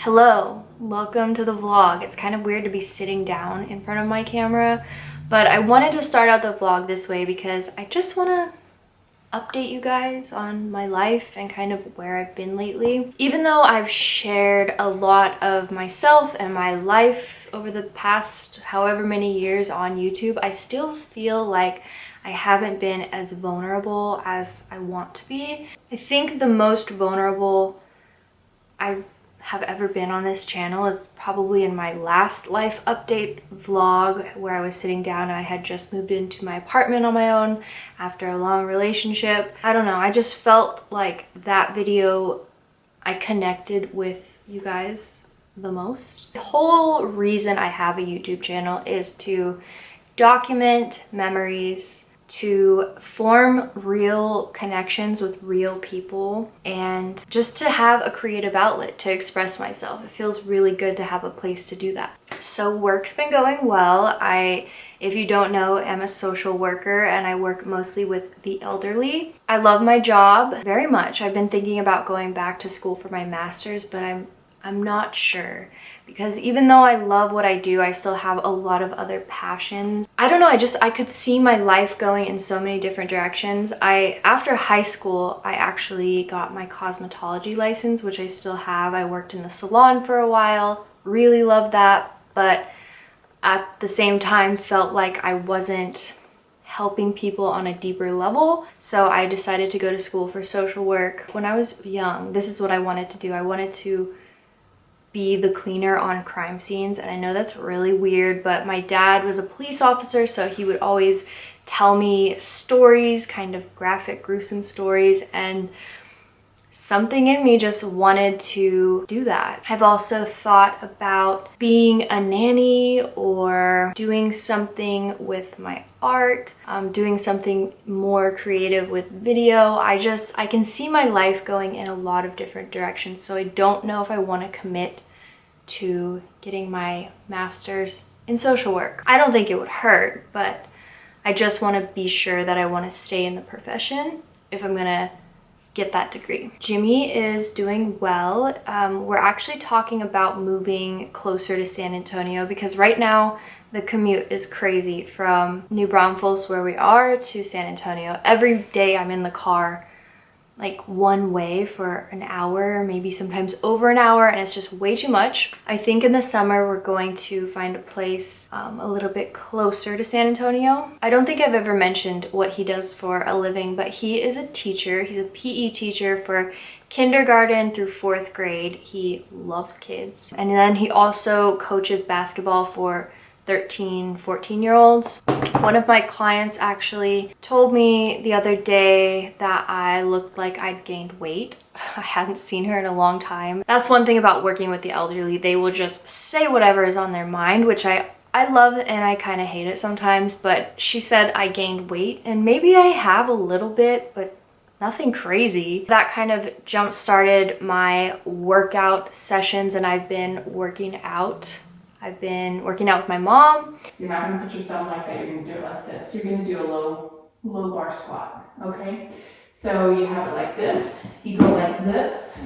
Hello, welcome to the vlog. It's kind of weird to be sitting down in front of my camera, but I wanted to start out the vlog this way because I just want to update you guys on my life and kind of where I've been lately. Even though I've shared a lot of myself and my life over the past however many years on YouTube, I still feel like I haven't been as vulnerable as I want to be. I think the most vulnerable I have ever been on this channel is probably in my last life update vlog where I was sitting down and I had just moved into my apartment on my own after a long relationship. I don't know, I just felt like that video I connected with you guys the most. The whole reason I have a YouTube channel is to document memories, to form real connections with real people, and just to have a creative outlet to express myself. It feels really good to have a place to do that. So work's been going well. If you don't know, I'm a social worker and I work mostly with the elderly. I love my job very much. I've been thinking about going back to school for my master's, but I'm not sure, because even though I love what I do, I still have a lot of other passions. I don't know, I could see my life going in so many different directions. After high school, I actually got my cosmetology license, which I still have. I worked in the salon for a while, really loved that, but at the same time felt like I wasn't helping people on a deeper level. So I decided to go to school for social work. When I was young, this is what I wanted to do. I wanted to be the cleaner on crime scenes, and I know that's really weird, but my dad was a police officer, so he would always tell me stories, kind of graphic, gruesome stories, and something in me just wanted to do that. I've also thought about being a nanny or doing something with my art, doing something more creative with video. I can see my life going in a lot of different directions, so I don't know if I want to commit to getting my master's in social work. I don't think it would hurt, but I just want to be sure that I want to stay in the profession if I'm gonna get that degree. Jimmy is doing well. We're actually talking about moving closer to San Antonio because right now the commute is crazy from New Braunfels, where we are, to San Antonio. Every day I'm in the car like one way for an hour, maybe sometimes over an hour, and it's just way too much. I think in the summer we're going to find a place a little bit closer to San Antonio. I don't think I've ever mentioned what he does for a living, but he is a teacher. He's a PE teacher for kindergarten through 4th grade. He loves kids. And then he also coaches basketball for 13, 14-year-olds. One of my clients actually told me the other day that I looked like I'd gained weight. I hadn't seen her in a long time. That's one thing about working with the elderly. They will just say whatever is on their mind, which I love and I kind of hate it sometimes, but she said I gained weight, and maybe I have a little bit, but nothing crazy. That kind of jump-started my workout sessions, and I've been working out. I've been working out with my mom. You're not going to put your thumb like that. You're going to do it like this. You're going to do a low bar squat. Okay. So you have it like this. You go like this,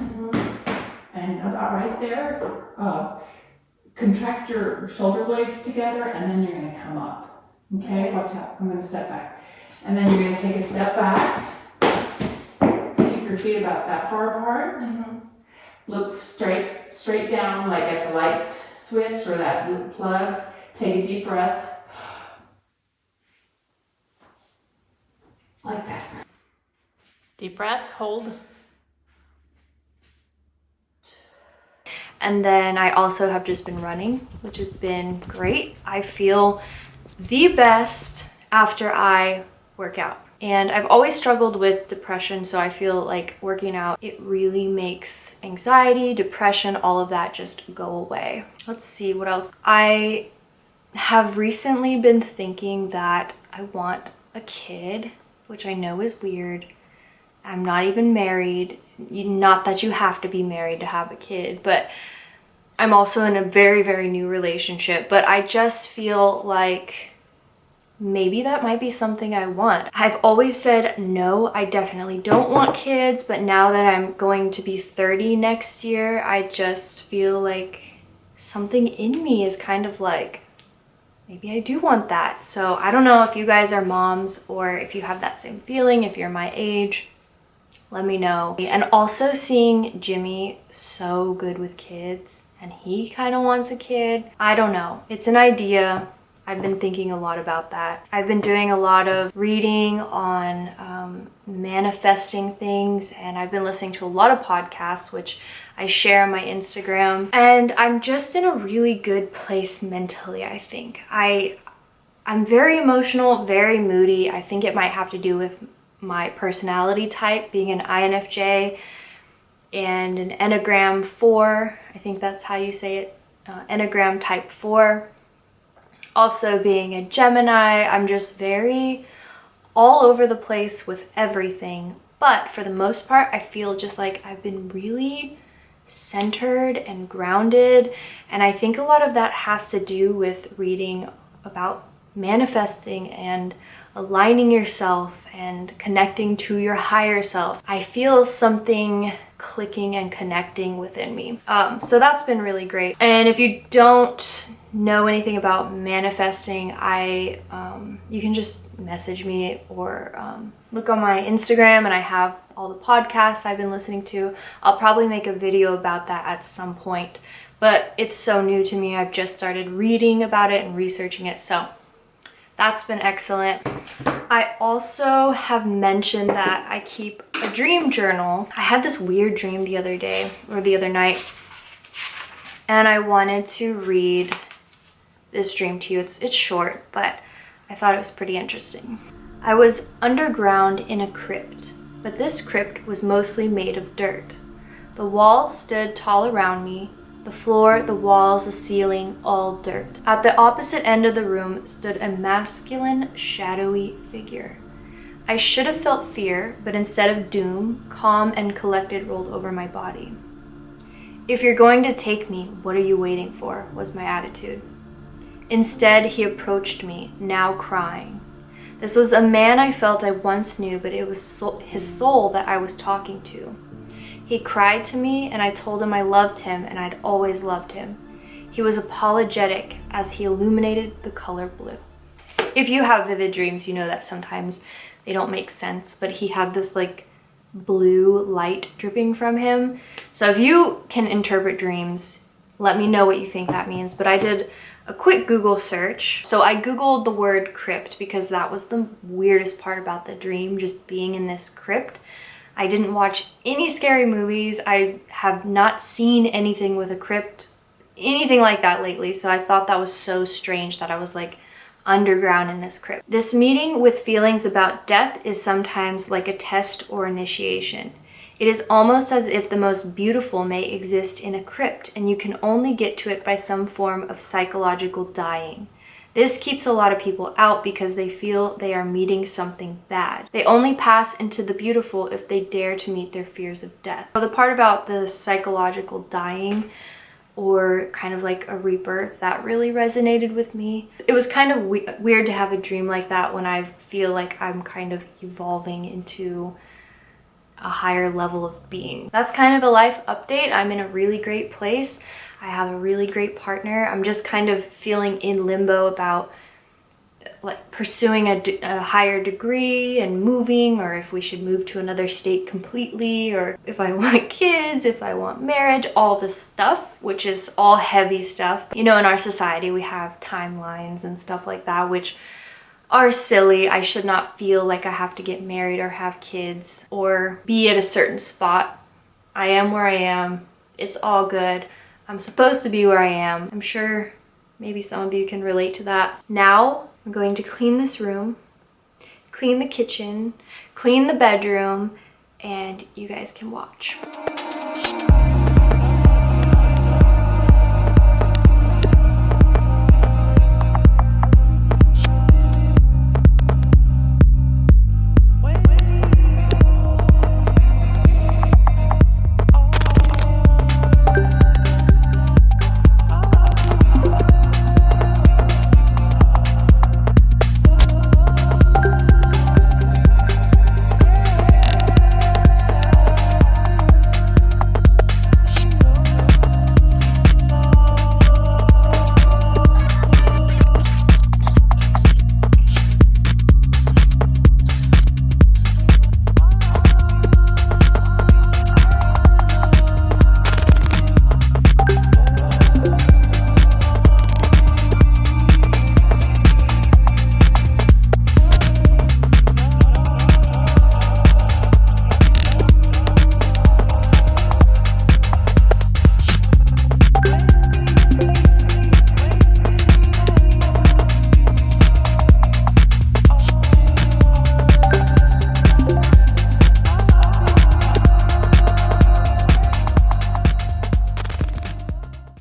and about right there. Contract your shoulder blades together, and then you're going to come up. Okay. Watch out. I'm going to step back, and then you're going to take a step back. Keep your feet about that far apart. Look straight down, like at the light switch or that little plug. Take a deep breath. Like that. Deep breath, hold. And then I also have just been running, which has been great. I feel the best after I work out. And I've always struggled with depression, so I feel like working out, it really makes anxiety, depression, all of that just go away. Let's see what else. I have recently been thinking that I want a kid, which I know is weird. I'm not even married. Not that you have to be married to have a kid, but I'm also in a very, very new relationship. But I just feel like maybe that might be something I want. I've always said, no, I definitely don't want kids, but now that I'm going to be 30 next year, I just feel like something in me is kind of like, maybe I do want that. So I don't know if you guys are moms or if you have that same feeling, if you're my age, let me know. And also seeing Jimmy so good with kids and he kind of wants a kid. I don't know. It's an idea. I've been thinking a lot about that. I've been doing a lot of reading on manifesting things, and I've been listening to a lot of podcasts, which I share on my Instagram. And I'm just in a really good place mentally, I think. I'm very emotional, very moody. I think it might have to do with my personality type, being an INFJ and an Enneagram 4. I think that's how you say it, Enneagram type 4. Also being a Gemini, I'm just very all over the place with everything. But for the most part, I feel just like I've been really centered and grounded. And I think a lot of that has to do with reading about manifesting and aligning yourself and connecting to your higher self. I feel something clicking and connecting within me. So that's been really great. And if you don't know anything about manifesting, you can just message me or look on my Instagram, and I have all the podcasts I've been listening to. I'll probably make a video about that at some point, but it's so new to me. I've just started reading about it and researching it, so that's been excellent. I also have mentioned that I keep a dream journal. I had this weird dream the other day, or the other night, and I wanted to read this dream to you. It's short, but I thought it was pretty interesting. I was underground in a crypt, but this crypt was mostly made of dirt. The walls stood tall around me, the floor, the walls, the ceiling, all dirt. At the opposite end of the room stood a masculine, shadowy figure. I should have felt fear, but instead of doom, calm and collected rolled over my body. If you're going to take me, what are you waiting for? Was my attitude. Instead, he approached me, now crying. This was a man I felt I once knew, but it was his soul that I was talking to. He cried to me, and I told him I loved him, and I'd always loved him. He was apologetic as he illuminated the color blue. If you have vivid dreams, you know that sometimes they don't make sense, but he had this like blue light dripping from him. So if you can interpret dreams, let me know what you think that means. But I did a quick Google search. So I Googled the word crypt because that was the weirdest part about the dream, just being in this crypt. I didn't watch any scary movies. I have not seen anything with a crypt, anything like that lately. So I thought that was so strange that I was like underground in this crypt. This meeting with feelings about death is sometimes like a test or initiation. It is almost as if the most beautiful may exist in a crypt, and you can only get to it by some form of psychological dying. This keeps a lot of people out because they feel they are meeting something bad. They only pass into the beautiful if they dare to meet their fears of death. So the part about the psychological dying, or kind of like a rebirth, that really resonated with me. It was kind of weird to have a dream like that when I feel like I'm kind of evolving into a higher level of being. That's kind of a life update. I'm in a really great place. I have a really great partner. I'm just kind of feeling in limbo about like pursuing a higher degree and moving, or if we should move to another state completely, or if I want kids, if I want marriage, all this stuff, which is all heavy stuff. You know, in our society, we have timelines and stuff like that, which are silly. I should not feel like I have to get married or have kids or be at a certain spot. I am where I am. It's all good. I'm supposed to be where I am. I'm sure maybe some of you can relate to that. Now I'm going to clean this room, clean the kitchen, clean the bedroom, and you guys can watch.